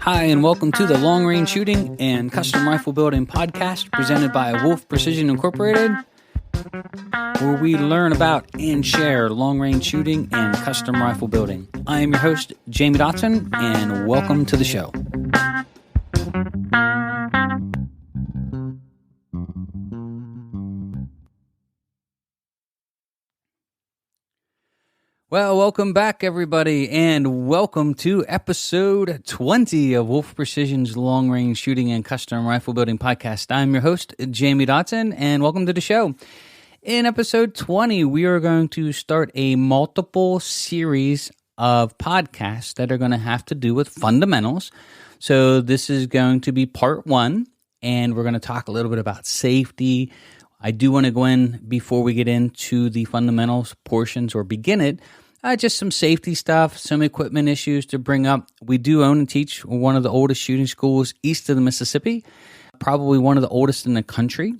Hi, and welcome to the Long Range Shooting and Custom Rifle Building podcast presented by Wolf Precision Incorporated, where we learn about and share long range shooting and custom rifle building. I am your host, Jamie Dotson, and welcome to the show. Well, welcome back, everybody, and welcome to episode 20 of Wolf Precision's Long Range Shooting and Custom Rifle Building podcast. I'm your host, Jamie Dotson, and welcome to the show. In episode 20, we are going to start a multiple series of podcasts that are going to have to do with fundamentals. So this is going to be part one, and we're going to talk a little bit about safety. I do want to go in, before we get into the fundamentals portions or begin it, just some safety stuff, some equipment issues to bring up. We do own and teach one of the oldest shooting schools east of the Mississippi, probably one of the oldest in the country.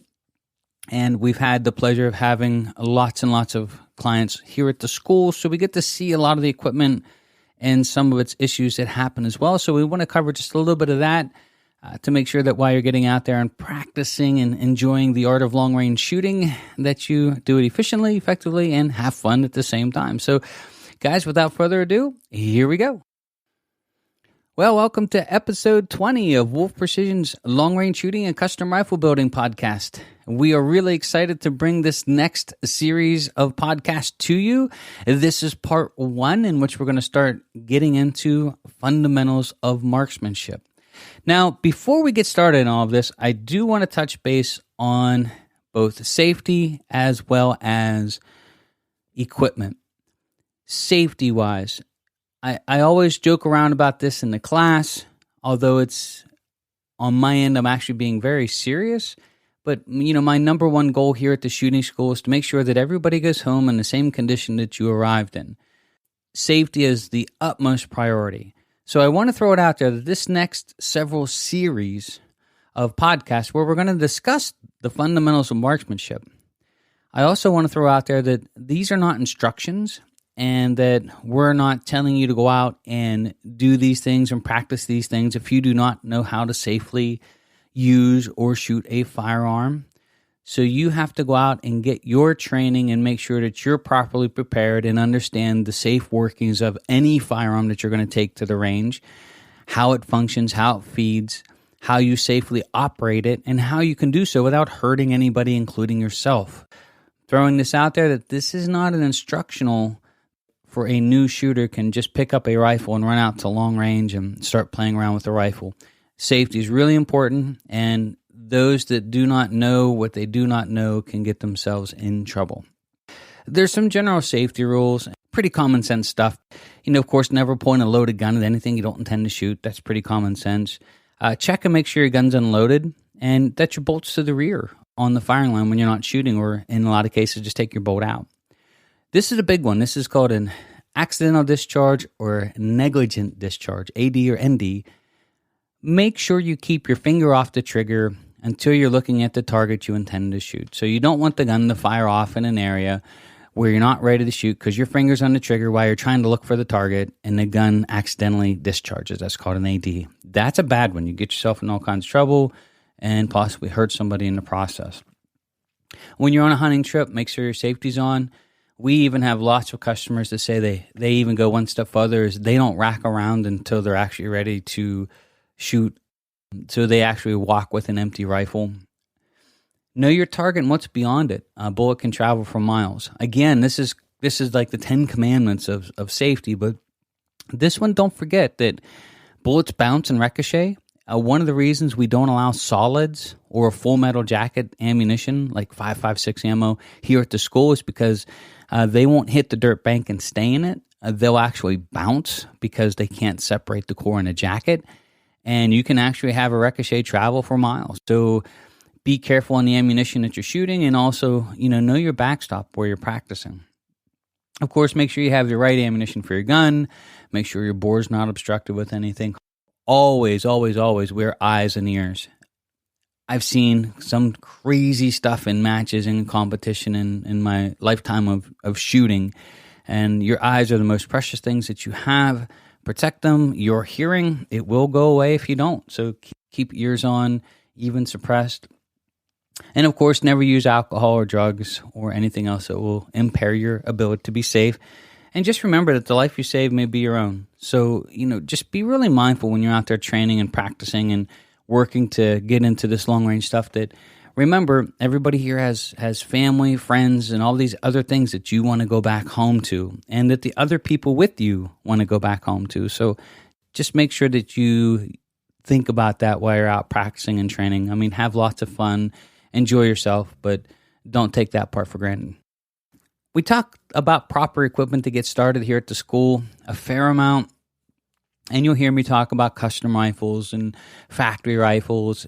And we've had the pleasure of having lots and lots of clients here at the school. So we get to see a lot of the equipment and some of its issues that happen as well. So we want to cover just a little bit of that to make sure that while you're getting out there and practicing and enjoying the art of long-range shooting, that you do it efficiently, effectively, and have fun at the same time. So, guys, without further ado, here we go. Well, welcome to episode 20 of Wolf Precision's Long-Range Shooting and Custom Rifle Building podcast. We are really excited to bring this next series of podcasts to you. This is part one, in which we're going to start getting into fundamentals of marksmanship. Now, before we get started in all of this, I do want to touch base on both safety as well as equipment. Safety-wise, I always joke around about this in the class, although it's on my end, I'm actually being very serious. But, you know, my number one goal here at the shooting school is to make sure that everybody goes home in the same condition that you arrived in. Safety is the utmost priority. So I want to throw it out there that this next several series of podcasts where we're going to discuss the fundamentals of marksmanship, I also want to throw out there that these are not instructions and that we're not telling you to go out and do these things and practice these things if you do not know how to safely use or shoot a firearm. So you have to go out and get your training and make sure that you're properly prepared and understand the safe workings of any firearm that you're going to take to the range, how it functions, how it feeds, how you safely operate it, and how you can do so without hurting anybody, including yourself. Throwing this out there that this is not an instructional for a new shooter can just pick up a rifle and run out to long range and start playing around with the rifle. Safety is really important, and those that do not know what they do not know can get themselves in trouble. There's some general safety rules, pretty common sense stuff. You know, of course, never point a loaded gun at anything you don't intend to shoot. That's pretty common sense. Check and make sure your gun's unloaded and that your bolt's to the rear on the firing line when you're not shooting, or in a lot of cases, just take your bolt out. This is a big one. This is called an accidental discharge or negligent discharge, AD or ND. Make sure you keep your finger off the trigger until you're looking at the target you intend to shoot. So you don't want the gun to fire off in an area where you're not ready to shoot because your finger's on the trigger while you're trying to look for the target and the gun accidentally discharges. That's called an AD. That's a bad one. You get yourself in all kinds of trouble and possibly hurt somebody in the process. When you're on a hunting trip, make sure your safety's on. We even have lots of customers that say they even go one step further, is they don't rack around until they're actually ready to shoot. So they actually walk with an empty rifle. Know your target and what's beyond it. A bullet can travel for miles. Again, this is like the 10 commandments of safety, but this one, don't forget that bullets bounce and ricochet. One of the reasons we don't allow solids or a full metal jacket ammunition like 5.56 ammo here at the school is because they won't hit the dirt bank and stay in it. They'll actually bounce because they can't separate the core and the jacket. And you can actually have a ricochet travel for miles. So be careful on the ammunition that you're shooting, and also, know your backstop where you're practicing. Of course, make sure you have the right ammunition for your gun. Make sure your bore's not obstructed with anything. Always, always, always wear eyes and ears. I've seen some crazy stuff in matches and competition in my lifetime of shooting, and your eyes are the most precious things that you have. protect them. Your hearing, it will go away if you don't. So keep ears on, even suppressed. And of course, never use alcohol or drugs or anything else that will impair your ability to be safe. And just remember that the life you save may be your own. So, just be really mindful when you're out there training and practicing and working to get into this long-range stuff, that remember, everybody here has family, friends, and all these other things that you want to go back home to, and that the other people with you want to go back home to. So just make sure that you think about that while you're out practicing and training. I mean, have lots of fun, enjoy yourself, but don't take that part for granted. We talk about proper equipment to get started here at the school a fair amount, and you'll hear me talk about custom rifles and factory rifles.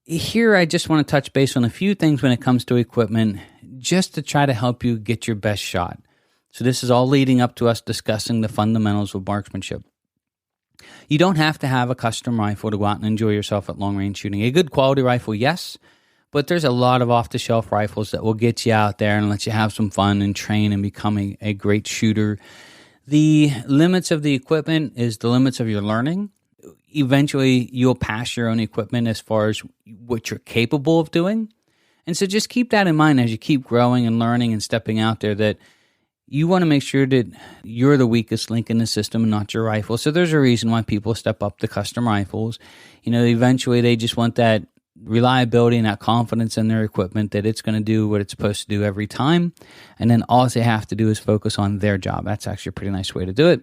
Here, I just want to touch base on a few things when it comes to equipment, just to try to help you get your best shot. So this is all leading up to us discussing the fundamentals of marksmanship. You don't have to have a custom rifle to go out and enjoy yourself at long-range shooting. A good quality rifle, yes, but there's a lot of off-the-shelf rifles that will get you out there and let you have some fun and train and become a great shooter. The limits of the equipment is the limits of your learning. Eventually, you'll pass your own equipment as far as what you're capable of doing. And so just keep that in mind as you keep growing and learning and stepping out there, that you want to make sure that you're the weakest link in the system and not your rifle. So there's a reason why people step up to custom rifles. Eventually they just want that reliability and that confidence in their equipment that it's going to do what it's supposed to do every time. And then all they have to do is focus on their job. That's actually a pretty nice way to do it.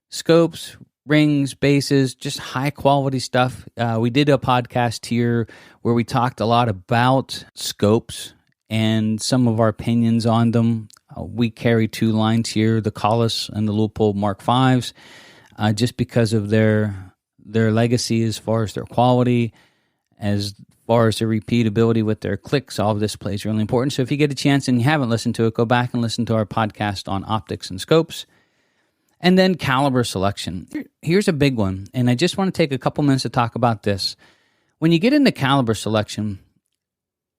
Scopes, rings, bases, just high quality stuff. We did a podcast here where we talked a lot about scopes and some of our opinions on them. We carry two lines here, the Collis and the Leupold Mark Vs, just because of their legacy as far as their quality, as far as their repeatability with their clicks. All of this plays really important. So if you get a chance and you haven't listened to it, go back and listen to our podcast on optics and scopes. And then caliber selection. Here's a big one, and I just want to take a couple minutes to talk about this. When you get into caliber selection,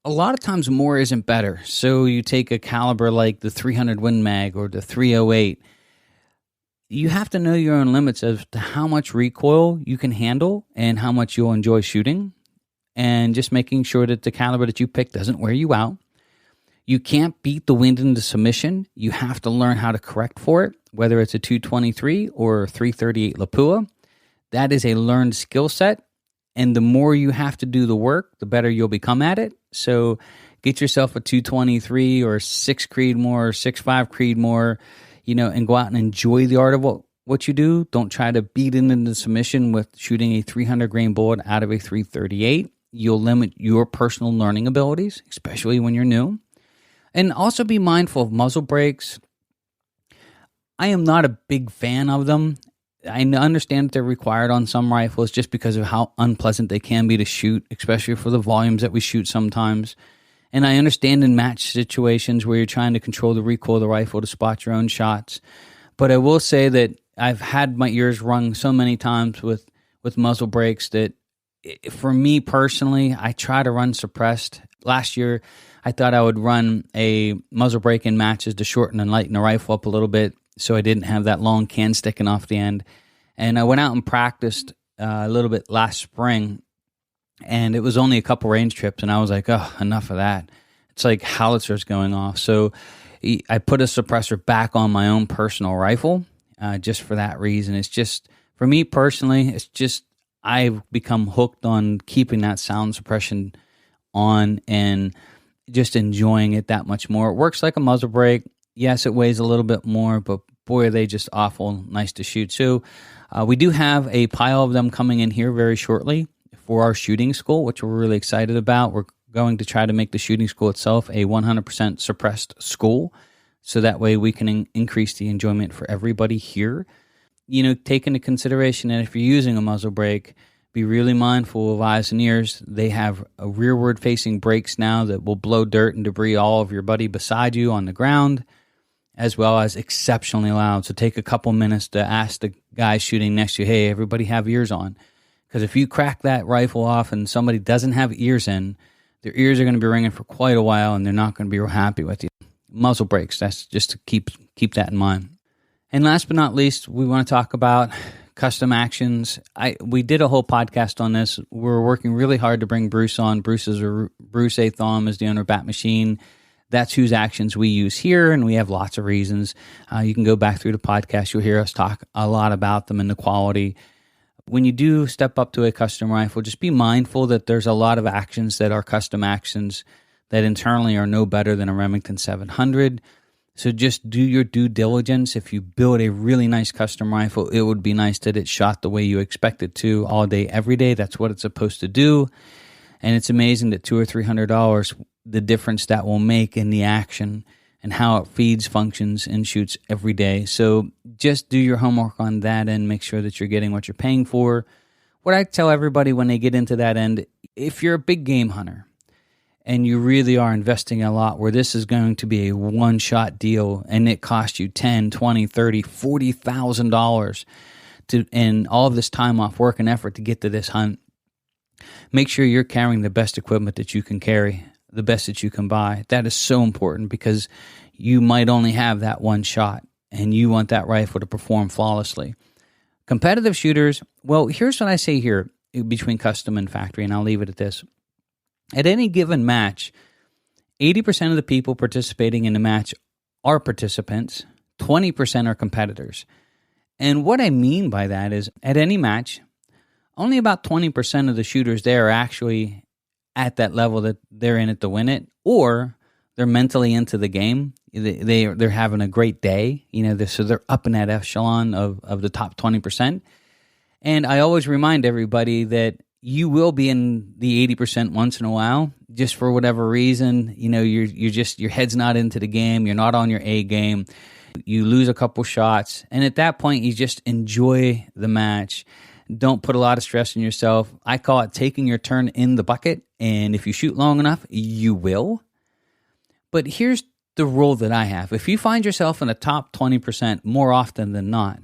a lot of times more isn't better. So you take a caliber like the 300 Win Mag or the 308. You have to know your own limits as to how much recoil you can handle and how much you'll enjoy shooting, and just making sure that the caliber that you pick doesn't wear you out. You can't beat the wind into submission. You have to learn how to correct for it, whether it's a 223 or 338 Lapua. That is a learned skill set, and the more you have to do the work, the better you'll become at it. So get yourself a 223 or 6 Creedmoor or 6.5 Creedmoor, and go out and enjoy the art of what you do. Don't try to beat it into submission with shooting a 300 grain bullet out of a 338. You'll limit your personal learning abilities, especially when you're new. And also be mindful of muzzle brakes. I am not a big fan of them. I understand that they're required on some rifles just because of how unpleasant they can be to shoot, especially for the volumes that we shoot sometimes. And I understand in match situations where you're trying to control the recoil of the rifle to spot your own shots. But I will say that I've had my ears rung so many times with muzzle brakes that for me personally, I try to run suppressed. Last year, I thought I would run a muzzle brake in matches to shorten and lighten the rifle up a little bit so I didn't have that long can sticking off the end. And I went out and practiced a little bit last spring, and it was only a couple range trips, and I was like, oh, enough of that. It's like howitzers going off. So I put a suppressor back on my own personal rifle just for that reason. It's just, for me personally, it's just I've become hooked on keeping that sound suppression on and just enjoying it that much more. It works like a muzzle brake. Yes, it weighs a little bit more, but boy, are they just awful nice to shoot. So we do have a pile of them coming in here very shortly for our shooting school, which we're really excited about. We're going to try to make the shooting school itself a 100% suppressed school, so that way we can increase the enjoyment for everybody here. Take into consideration that if you're using a muzzle brake, be really mindful of eyes and ears. They have a rearward-facing brakes now that will blow dirt and debris all of your buddy beside you on the ground, as well as exceptionally loud. So take a couple minutes to ask the guy shooting next to you, hey, everybody have ears on. Because if you crack that rifle off and somebody doesn't have ears in, their ears are going to be ringing for quite a while, and they're not going to be real happy with you. Muzzle brakes, that's just to keep that in mind. And last but not least, we want to talk about custom actions. We did a whole podcast on this. We're working really hard to bring Bruce on. Bruce A. Thom is the owner of Bat Machine. That's whose actions we use here, and we have lots of reasons. You can go back through the podcast. You'll hear us talk a lot about them and the quality. When you do step up to a custom rifle, just be mindful that there's a lot of actions that are custom actions that internally are no better than a Remington 700. So just do your due diligence. If you build a really nice custom rifle, it would be nice that it shot the way you expect it to all day, every day. That's what it's supposed to do. And it's amazing that $200 or $300, the difference that will make in the action and how it feeds, functions, and shoots every day. So just do your homework on that and make sure that you're getting what you're paying for. What I tell everybody when they get into that end, if you're a big game hunter, and you really are investing a lot where this is going to be a one-shot deal and it costs you $10,000, $20,000, $30,000, $40,000 and all of this time off work and effort to get to this hunt, make sure you're carrying the best equipment that you can carry, the best that you can buy. That is so important because you might only have that one shot and you want that rifle to perform flawlessly. Competitive shooters, well, here's what I say here between custom and factory, and I'll leave it at this. At any given match, 80% of the people participating in the match are participants, 20% are competitors. And what I mean by that is, at any match, only about 20% of the shooters there are actually at that level that they're in it to win it, or they're mentally into the game. They're having a great day, so they're up in that echelon of the top 20%. And I always remind everybody that you will be in the 80% once in a while, just for whatever reason. Your head's not into the game. You're not on your A game. You lose a couple shots. And at that point, you just enjoy the match. Don't put a lot of stress on yourself. I call it taking your turn in the bucket. And if you shoot long enough, you will. But here's the rule that I have. If you find yourself in the top 20% more often than not,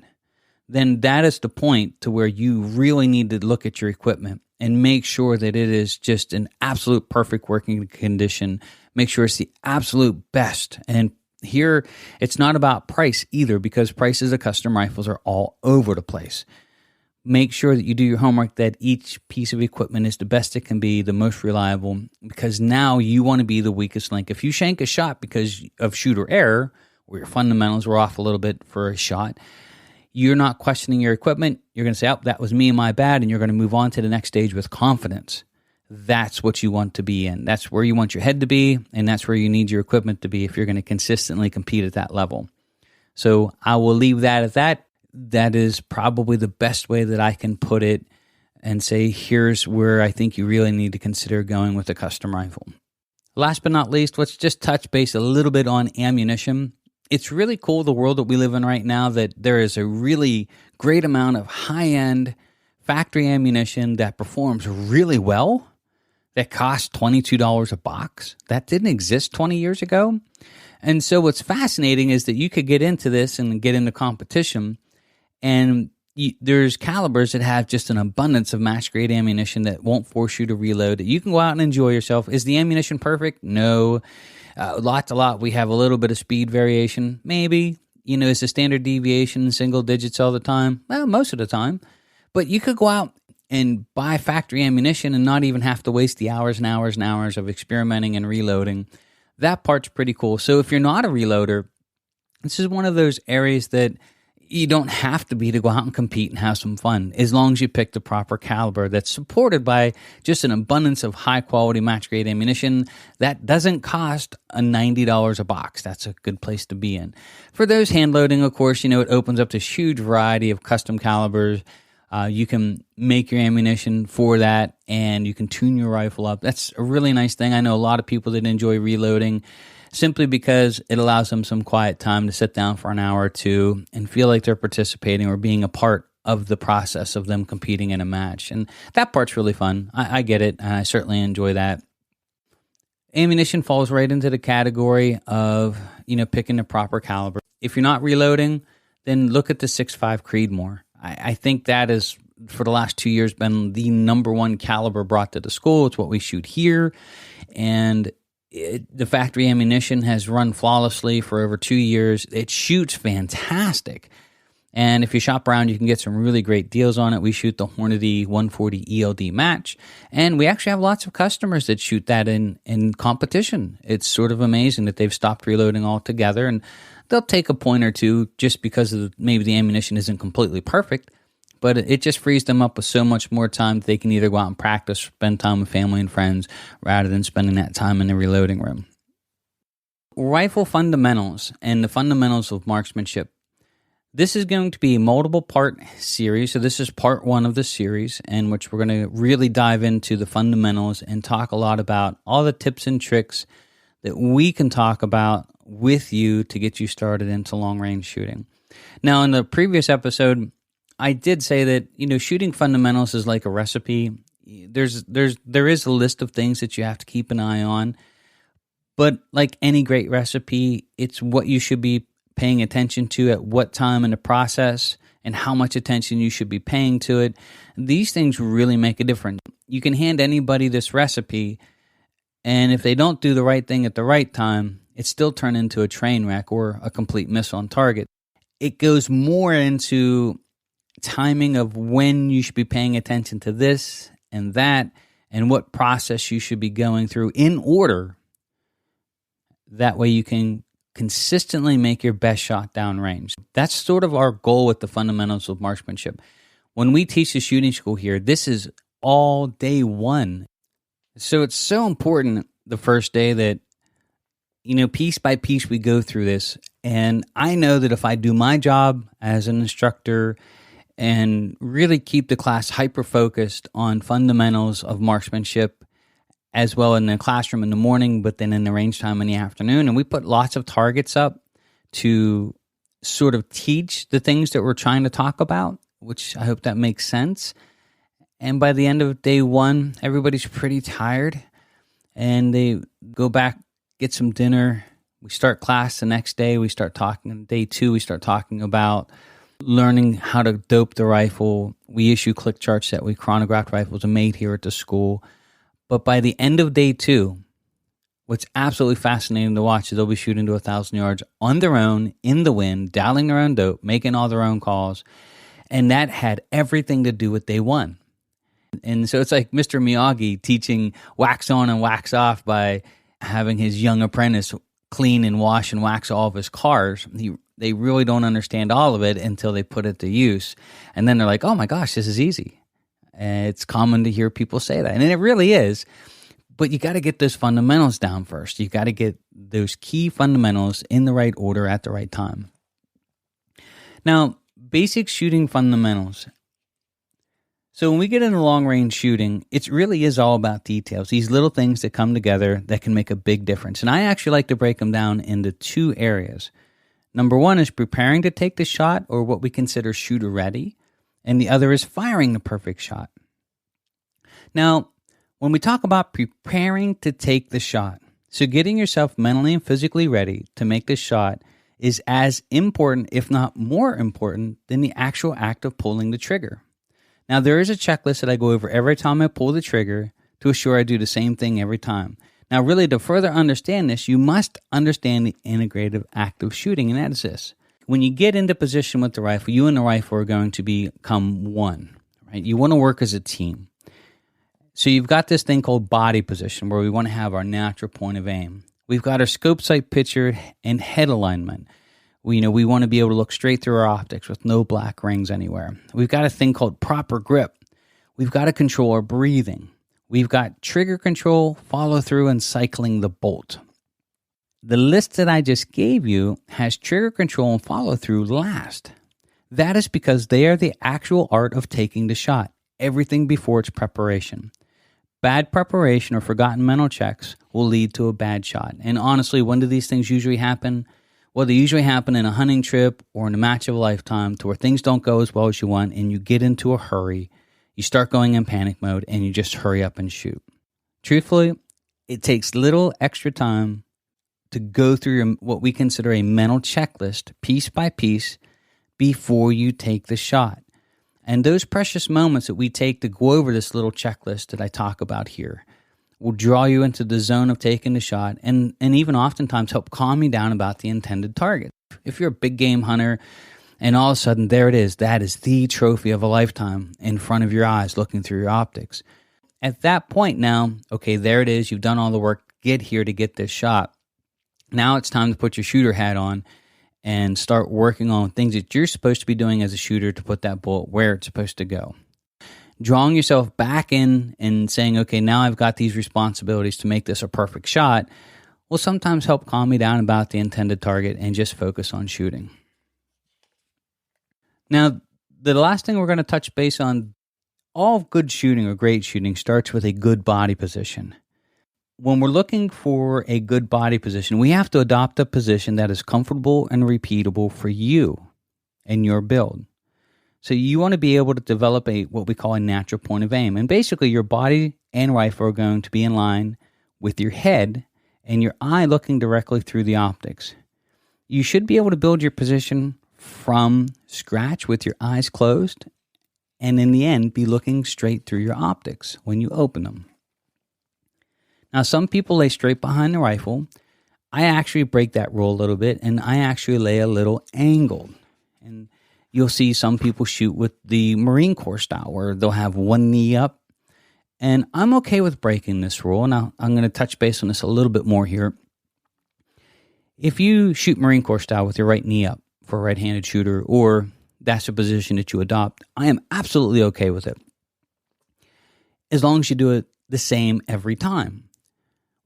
then that is the point to where you really need to look at your equipment and make sure that it is just an absolute perfect working condition. Make sure it's the absolute best. And here, it's not about price either, because prices of custom rifles are all over the place. Make sure that you do your homework, that each piece of equipment is the best it can be, the most reliable, because now you want to be the weakest link. If you shank a shot because of shooter error, or your fundamentals were off a little bit for a shot, you're not questioning your equipment. You're going to say, oh, that was me and my bad, and you're going to move on to the next stage with confidence. That's what you want to be in. That's where you want your head to be, and that's where you need your equipment to be if you're going to consistently compete at that level. So I will leave that at that. That is probably the best way that I can put it and say, here's where I think you really need to consider going with a custom rifle. Last but not least, let's just touch base a little bit on ammunition. It's really cool, the world that we live in right now, that there is a really great amount of high-end factory ammunition that performs really well, that costs $22 a box. That didn't exist 20 years ago. And so what's fascinating is that you could get into this and get into competition, and there's calibers that have just an abundance of match-grade ammunition that won't force you to reload. You can go out and enjoy yourself. Is the ammunition perfect? No. Lot. We have a little bit of speed variation. Maybe. Is the standard deviation single digits all the time? Well, most of the time. But you could go out and buy factory ammunition and not even have to waste the hours and hours and hours of experimenting and reloading. That part's pretty cool. So if you're not a reloader, this is one of those areas that you don't have to be to go out and compete and have some fun, as long as you pick the proper caliber that's supported by just an abundance of high-quality match-grade ammunition that doesn't cost $90 a box. That's a good place to be in. For those hand-loading, of course, it opens up this huge variety of custom calibers. You can make your ammunition for that, and you can tune your rifle up. That's a really nice thing. I know a lot of people that enjoy reloading, simply because it allows them some quiet time to sit down for an hour or two and feel like they're participating or being a part of the process of them competing in a match. And that part's really fun. I get it, and I certainly enjoy that. Ammunition falls right into the category of, picking the proper caliber. If you're not reloading, then look at the 6.5 Creedmoor. I think that is, for the last 2 years, been the number one caliber brought to the school. It's what we shoot here. And The factory ammunition has run flawlessly for over 2 years. It shoots fantastic. And if you shop around, you can get some really great deals on it. We shoot the Hornady 140 ELD match, and we actually have lots of customers that shoot that in competition. It's sort of amazing that they've stopped reloading altogether, and they'll take a point or two just because of maybe the ammunition isn't completely perfect, but it just frees them up with so much more time that they can either go out and practice, spend time with family and friends, rather than spending that time in the reloading room. Rifle fundamentals and the fundamentals of marksmanship. This is going to be a multiple part series. So this is part 1 of the series, in which we're going to really dive into the fundamentals and talk a lot about all the tips and tricks that we can talk about with you to get you started into long range shooting. Now, in the previous episode, I did say that, shooting fundamentals is like a recipe. There is a list of things that you have to keep an eye on, but like any great recipe, it's what you should be paying attention to at what time in the process and how much attention you should be paying to it. These things really make a difference. You can hand anybody this recipe, and if they don't do the right thing at the right time, it still turn into a train wreck or a complete miss on target. It goes more into timing of when you should be paying attention to this and that and what process you should be going through in order. That way you can consistently make your best shot downrange. That's sort of our goal with the fundamentals of marksmanship. When we teach the shooting school here, this is all day one. So it's so important the first day that, piece by piece we go through this. And I know that if I do my job as an instructor and really keep the class hyper-focused on fundamentals of marksmanship, as well in the classroom in the morning, but then in the range time in the afternoon. And we put lots of targets up to sort of teach the things that we're trying to talk about, which I hope that makes sense. And by the end of day 1, everybody's pretty tired and they go back, get some dinner. We start class the next day. We start talking. Day 2, we start talking about learning how to dope the rifle. We issue click charts that we chronographed rifles are made here at the school. But by the end of day 2, what's absolutely fascinating to watch is they'll be shooting to 1,000 yards on their own, in the wind, dialing their own dope, making all their own calls. And that had everything to do with day 1. And so it's like Mr. Miyagi teaching wax on and wax off by having his young apprentice clean and wash and wax all of his cars. They really don't understand all of it until they put it to use. And then they're like, oh my gosh, this is easy. It's common to hear people say that, and it really is. But you got to get those fundamentals down first. You got to get those key fundamentals in the right order at the right time. Now, basic shooting fundamentals. So when we get into long-range shooting, it really is all about details. These little things that come together that can make a big difference. And I actually like to break them down into 2 areas. Number 1 is preparing to take the shot, or what we consider shooter ready. And the other is firing the perfect shot. Now, when we talk about preparing to take the shot, so getting yourself mentally and physically ready to make the shot is as important, if not more important, than the actual act of pulling the trigger. Now, there is a checklist that I go over every time I pull the trigger to assure I do the same thing every time. Now, really, to further understand this, you must understand the integrative act of shooting, and that is this. When you get into position with the rifle, you and the rifle are going to become one, right? You want to work as a team. So you've got this thing called body position where we want to have our natural point of aim. We've got our scope sight picture and head alignment. We want to be able to look straight through our optics with no black rings anywhere. We've got a thing called proper grip. We've got to control our breathing. We've got trigger control, follow through, and cycling the bolt. The list that I just gave you has trigger control and follow through last. That is because they are the actual art of taking the shot, everything before its preparation. Bad preparation or forgotten mental checks will lead to a bad shot. And honestly, when do these things usually happen? Well, they usually happen in a hunting trip or in a match of a lifetime to where things don't go as well as you want and you get into a hurry. You start going in panic mode and you just hurry up and shoot. Truthfully, it takes little extra time to go through what we consider a mental checklist, piece by piece, before you take the shot. And those precious moments that we take to go over this little checklist that I talk about here will draw you into the zone of taking the shot, and even oftentimes help calm you down about the intended target. If you're a big game hunter and all of a sudden there it is, that is the trophy of a lifetime in front of your eyes looking through your optics. At that point now, okay, there it is, you've done all the work to get here to get this shot. Now it's time to put your shooter hat on and start working on things that you're supposed to be doing as a shooter to put that bullet where it's supposed to go. Drawing yourself back in and saying, okay, now I've got these responsibilities to make this a perfect shot will sometimes help calm me down about the intended target and just focus on shooting. Now, the last thing we're going to touch base on, all good shooting or great shooting starts with a good body position. When we're looking for a good body position, we have to adopt a position that is comfortable and repeatable for you and your build. So you want to be able to develop what we call a natural point of aim. And basically your body and rifle are going to be in line with your head and your eye looking directly through the optics. You should be able to build your position from scratch with your eyes closed and in the end be looking straight through your optics when you open them. Now some people lay straight behind the rifle. I actually break that rule a little bit and I actually lay a little angled. And you'll see some people shoot with the Marine Corps style where they'll have one knee up. And I'm okay with breaking this rule. Now, I'm going to touch base on this a little bit more here. If you shoot Marine Corps style with your right knee up for a right-handed shooter, or that's a position that you adopt, I am absolutely okay with it. As long as you do it the same every time.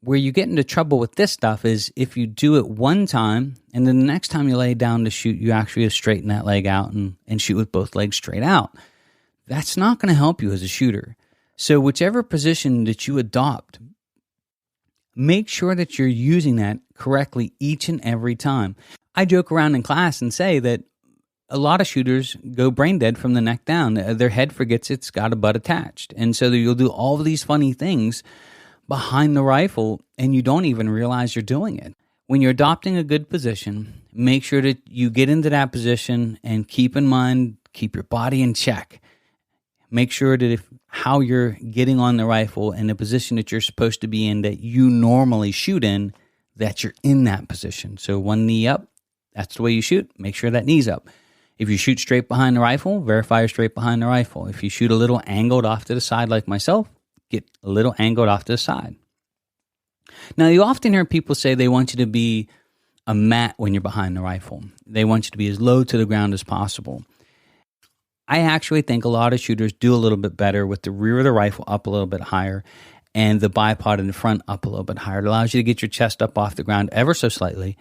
Where you get into trouble with this stuff is if you do it one time and then the next time you lay down to shoot, you actually straighten that leg out and shoot with both legs straight out. That's not going to help you as a shooter. So whichever position that you adopt, make sure that you're using that correctly each and every time. I joke around in class and say that a lot of shooters go brain dead from the neck down. Their head forgets it's got a butt attached. And so you'll do all of these funny things behind the rifle, and you don't even realize you're doing it. When you're adopting a good position, make sure that you get into that position and keep in mind, keep your body in check. Make sure that how you're getting on the rifle and the position that you're supposed to be in that you normally shoot in, that you're in that position. So one knee up, that's the way you shoot. Make sure that knee's up. If you shoot straight behind the rifle, verify you're straight behind the rifle. If you shoot a little angled off to the side like myself, get a little angled off to the side. Now, you often hear people say they want you to be a mat when you're behind the rifle. They want you to be as low to the ground as possible. I actually think a lot of shooters do a little bit better with the rear of the rifle up a little bit higher and the bipod in the front up a little bit higher. It allows you to get your chest up off the ground ever so slightly.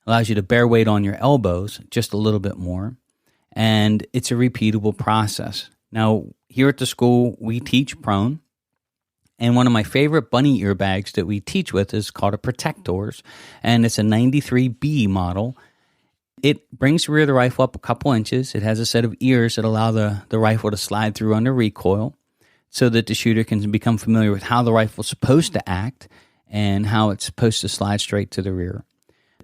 Allows you to bear weight on your elbows just a little bit more. And it's a repeatable process. Now, here at the school, we teach prone. And one of my favorite bunny ear bags that we teach with is called a Protectors, and it's a 93B model. It brings the rear of the rifle up a couple inches. It has a set of ears that allow the rifle to slide through under recoil so that the shooter can become familiar with how the rifle's supposed to act and how it's supposed to slide straight to the rear.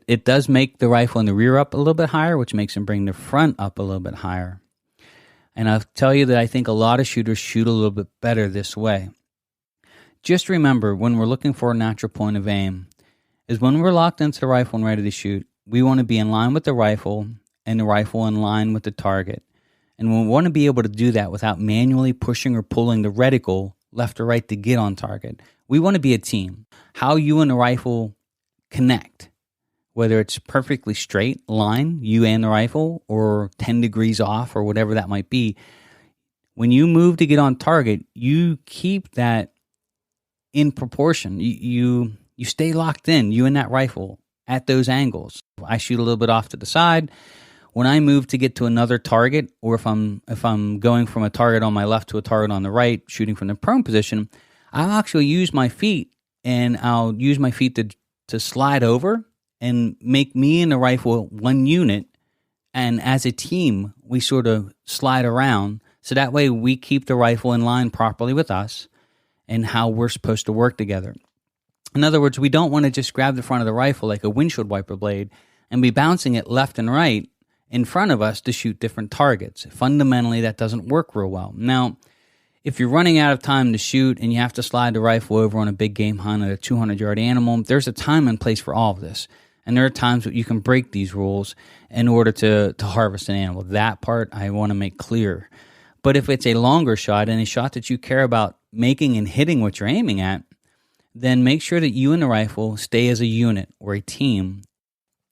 It does make the rifle in the rear up a little bit higher, which makes them bring the front up a little bit higher. And I'll tell you that I think a lot of shooters shoot a little bit better this way. Just remember, when we're looking for a natural point of aim, is when we're locked into the rifle and ready to shoot, we want to be in line with the rifle and the rifle in line with the target. And we want to be able to do that without manually pushing or pulling the reticle left or right to get on target. We want to be a team. How you and the rifle connect, whether it's perfectly straight line, you and the rifle, or 10 degrees off or whatever that might be, when you move to get on target, you keep that in proportion. You stay locked in, you and that rifle, at those angles. I shoot a little bit off to the side. When I move to get to another target, or if I'm going from a target on my left to a target on the right, shooting from the prone position, I'll actually use my feet, and I'll use my feet to slide over and make me and the rifle one unit. And as a team, we sort of slide around. So that way we keep the rifle in line properly with us and how we're supposed to work together. In other words, we don't want to just grab the front of the rifle like a windshield wiper blade and be bouncing it left and right in front of us to shoot different targets. Fundamentally, that doesn't work real well. Now, If you're running out of time to shoot and you have to slide the rifle over on a big game hunt or a 200-yard animal, there's a time and place for all of this. And there are times that you can break these rules in order to harvest an animal. That part I want to make clear. But if it's a longer shot and a shot that you care about making and hitting what you're aiming at, then make sure that you and the rifle stay as a unit or a team.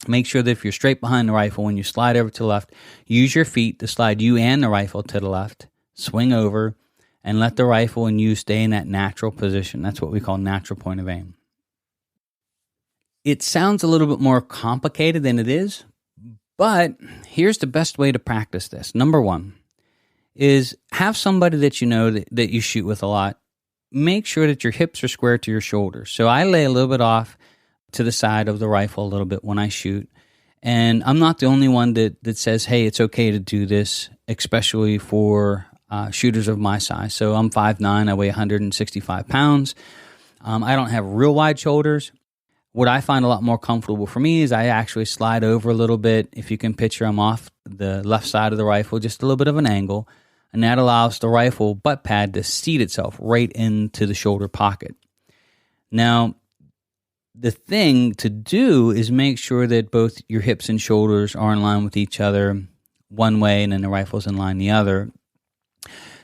Make sure that if you're straight behind the rifle, when you slide over to the left, use your feet to slide you and the rifle to the left, swing over, and let the rifle and you stay in that natural position. That's what we call natural point of aim. It sounds a little bit more complicated than it is, but here's the best way to practice this. Number one is have somebody that you know that you shoot with a lot. Make sure that your hips are square to your shoulders. So I lay a little bit off to the side of the rifle a little bit when I shoot. And I'm not the only one that says, hey, it's okay to do this, especially for shooters of my size. So I'm 5'9", I weigh 165 pounds. I don't have real wide shoulders. What I find a lot more comfortable for me is I actually slide over a little bit. If you can picture, I'm off the left side of the rifle, just a little bit of an angle, and that allows the rifle butt pad to seat itself right into the shoulder pocket. Now, the thing to do is make sure that both your hips and shoulders are in line with each other one way and then the rifle's in line the other.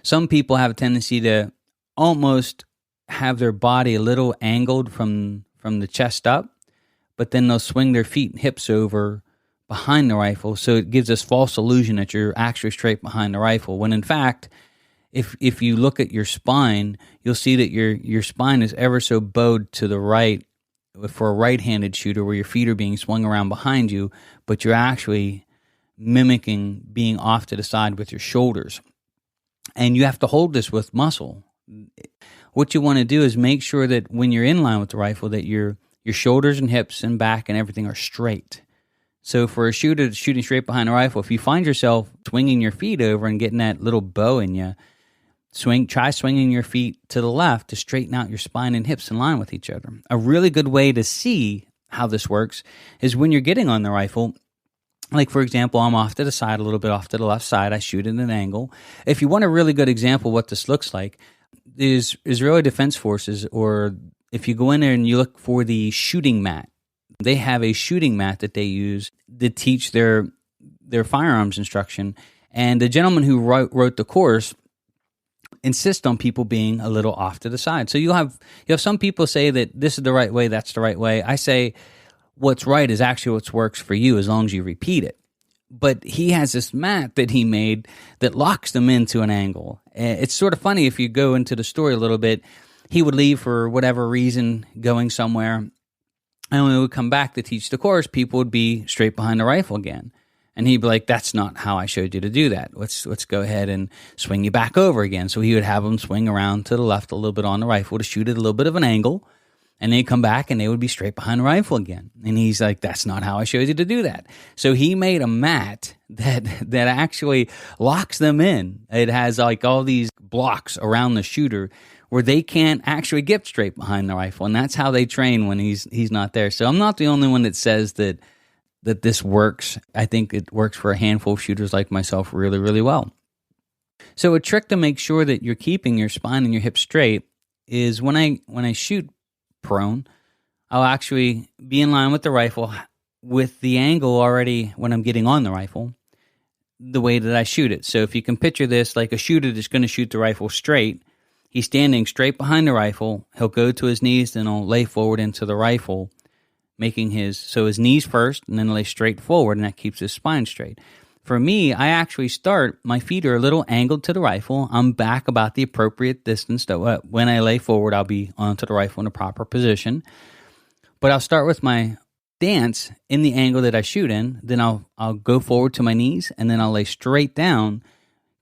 Some people have a tendency to almost have their body a little angled from the chest up, but then they'll swing their feet and hips over behind the rifle, so it gives this false illusion that you're actually straight behind the rifle, when in fact, if you look at your spine, you'll see that your spine is ever so bowed to the right for a right-handed shooter, where your feet are being swung around behind you, but you're actually mimicking being off to the side with your shoulders. And you have to hold this with muscle. What you want to do is make sure that when you're in line with the rifle, that your shoulders and hips and back and everything are straight. So for a shooter that's shooting straight behind a rifle, if you find yourself swinging your feet over and getting that little bow in you, try swinging your feet to the left to straighten out your spine and hips in line with each other. A really good way to see how this works is when you're getting on the rifle. Like, for example, I'm off to the side, a little bit off to the left side. I shoot at an angle. If you want a really good example of what this looks like, is Israeli Defense Forces, or if you go in there and you look for the shooting mat, they have a shooting mat that they use to teach their firearms instruction. And the gentleman who wrote the course insists on people being a little off to the side. So you have some people say that this is the right way, that's the right way. I say what's right is actually what works for you as long as you repeat it. But he has this mat that he made that locks them into an angle. It's sort of funny if you go into the story a little bit. He would leave for whatever reason, going somewhere, and when we would come back to teach the course, people would be straight behind the rifle again. And he'd be like, that's not how I showed you to do that. Let's go ahead and swing you back over again. So he would have them swing around to the left a little bit on the rifle to shoot at a little bit of an angle. And they'd come back and they would be straight behind the rifle again. And he's like, that's not how I showed you to do that. So he made a mat that actually locks them in. It has like all these blocks around the shooter where they can't actually get straight behind the rifle. And that's how they train when he's not there. So I'm not the only one that says that this works. I think it works for a handful of shooters like myself really, really well. So a trick to make sure that you're keeping your spine and your hips straight is when I shoot prone, I'll actually be in line with the rifle with the angle already when I'm getting on the rifle, the way that I shoot it. So if you can picture this like a shooter that's going to shoot the rifle straight, he's standing straight behind the rifle, he'll go to his knees, then he'll lay forward into the rifle, making his knees first and then lay straight forward, and that keeps his spine straight. For me, I actually start, my feet are a little angled to the rifle. I'm back about the appropriate distance. When I lay forward, I'll be onto the rifle in a proper position. But I'll start with my stance in the angle that I shoot in. Then I'll go forward to my knees, and then I'll lay straight down,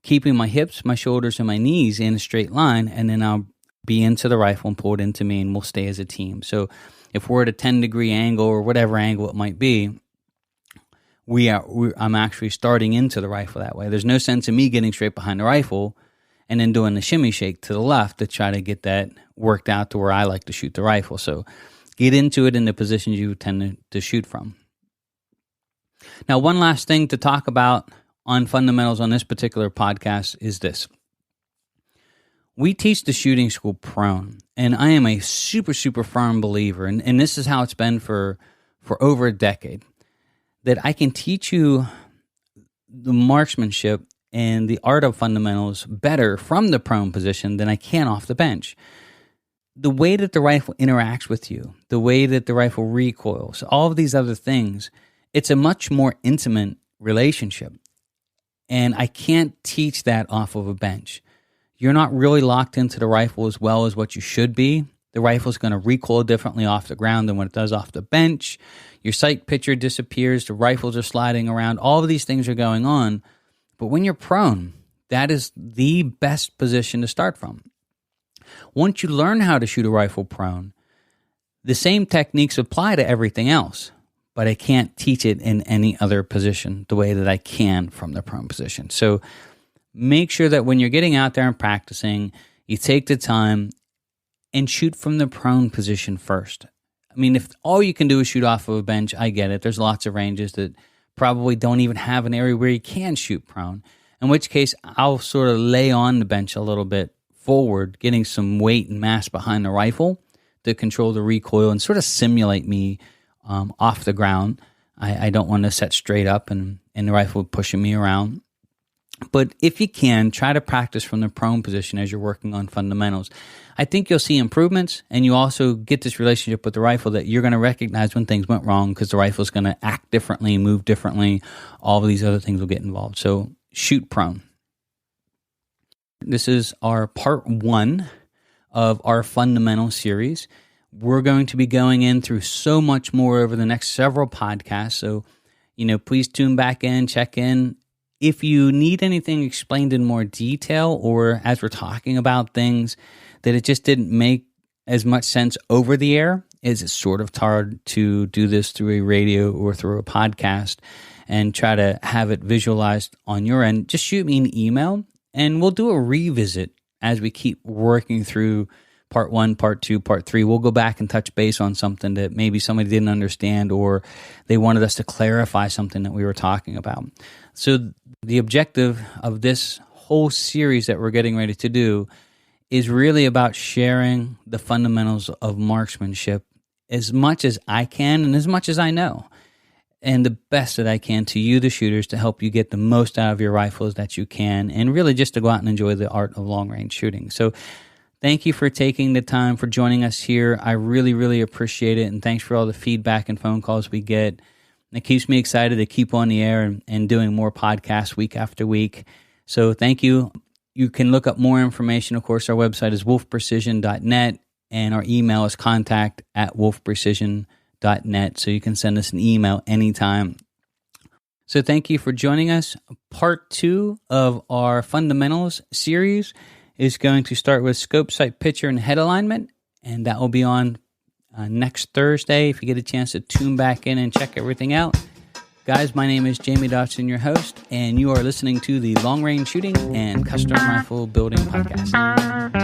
keeping my hips, my shoulders, and my knees in a straight line. And then I'll be into the rifle and pull it into me, and we'll stay as a team. So if we're at a 10-degree angle or whatever angle it might be, I'm actually starting into the rifle that way. There's no sense in me getting straight behind the rifle and then doing the shimmy shake to the left to try to get that worked out to where I like to shoot the rifle. So get into it in the positions you tend to shoot from. Now, one last thing to talk about on fundamentals on this particular podcast is this. We teach the shooting school prone, and I am a super, super firm believer, and this is how it's been for over a decade, that I can teach you the marksmanship and the art of fundamentals better from the prone position than I can off the bench. The way that the rifle interacts with you, the way that the rifle recoils, all of these other things, it's a much more intimate relationship. And I can't teach that off of a bench. You're not really locked into the rifle as well as what you should be. The rifle's going to recoil differently off the ground than what it does off the bench. Your sight picture disappears. The rifles are sliding around. All of these things are going on. But when you're prone, that is the best position to start from. Once you learn how to shoot a rifle prone, the same techniques apply to everything else, but I can't teach it in any other position the way that I can from the prone position. So make sure that when you're getting out there and practicing, you take the time and shoot from the prone position first. I mean, if all you can do is shoot off of a bench, I get it. There's lots of ranges that probably don't even have an area where you can shoot prone, in which case I'll sort of lay on the bench a little bit forward, getting some weight and mass behind the rifle to control the recoil and sort of simulate me off the ground. I don't want to set straight up and the rifle pushing me around. But if you can, try to practice from the prone position as you're working on fundamentals. I think you'll see improvements, and you also get this relationship with the rifle that you're going to recognize when things went wrong because the rifle's going to act differently, move differently. All of these other things will get involved. So shoot prone. This is our part 1 of our fundamental series. We're going to be going in through so much more over the next several podcasts. So, please tune back in, check in. If you need anything explained in more detail, or as we're talking about things that it just didn't make as much sense over the air, it's sort of hard to do this through a radio or through a podcast and try to have it visualized on your end, just shoot me an email and we'll do a revisit as we keep working through part 1, part 2, part 3. We'll go back and touch base on something that maybe somebody didn't understand, or they wanted us to clarify something that we were talking about. So the objective of this whole series that we're getting ready to do is really about sharing the fundamentals of marksmanship as much as I can and as much as I know, and the best that I can to you, the shooters, to help you get the most out of your rifles that you can, and really just to go out and enjoy the art of long-range shooting. So thank you for taking the time for joining us here. I really, really appreciate it, and thanks for all the feedback and phone calls we get. It keeps me excited to keep on the air and doing more podcasts week after week. So thank you. You can look up more information. Of course, our website is wolfprecision.net, and our email is contact@wolfprecision.net. So you can send us an email anytime. So thank you for joining us. Part 2 of our fundamentals series is going to start with scope, sight, picture, and head alignment, and that will be on next Thursday. If you get a chance to tune back in and check everything out. Guys, my name is Jamie Dodson, your host, and you are listening to the Long Range Shooting and Custom Rifle Building Podcast.